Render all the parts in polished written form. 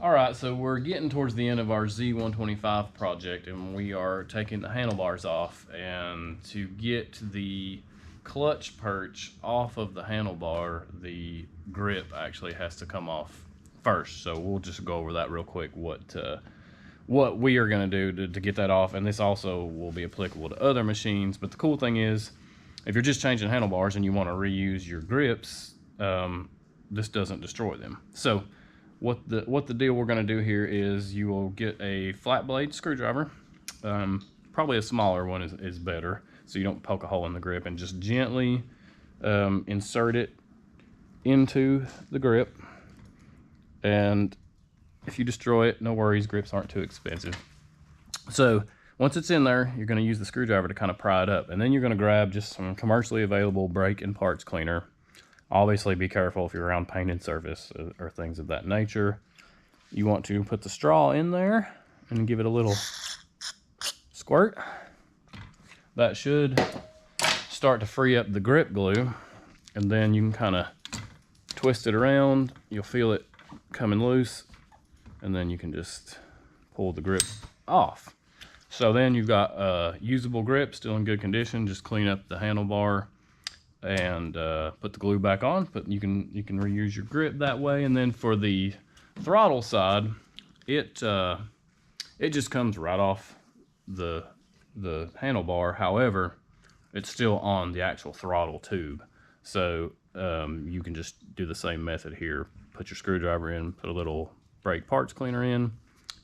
All right, so we're getting towards the end of our Z125 project, and we are taking the handlebars off. And to get the clutch perch off of the handlebar, the grip actually has to come off first. So we'll just go over that real quick, what we are going to do to get that off. And this also will be applicable to other machines. But the cool thing is, if you're just changing handlebars and you want to reuse your grips, this doesn't destroy them. So what the deal we're going to do here is you will get a flat blade screwdriver. Probably a smaller one is better, so you don't poke a hole in the grip, and just gently insert it into the grip. And if you destroy it, no worries, grips aren't too expensive. So once it's in there, you're going to use the screwdriver to kind of pry it up, and then you're going to grab just some commercially available brake and parts cleaner. Obviously, be careful if you're around painted surface or things of that nature. You want to put the straw in there and give it a little squirt. That should start to free up the grip glue, and then you can kind of twist it around. You'll feel it coming loose, and then you can just pull the grip off. So then you've got a usable grip, still in good condition. Just clean up the handlebar and put the glue back on. But you can reuse your grip that way. And then for the throttle side, it just comes right off the handlebar. However, it's still on the actual throttle tube. So you can just do the same method here. Put your screwdriver in, put a little brake parts cleaner in,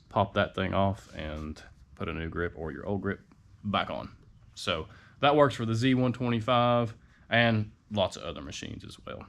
pop that thing off, and put a new grip or your old grip back on. So that works for the Z125 and lots of other machines as well.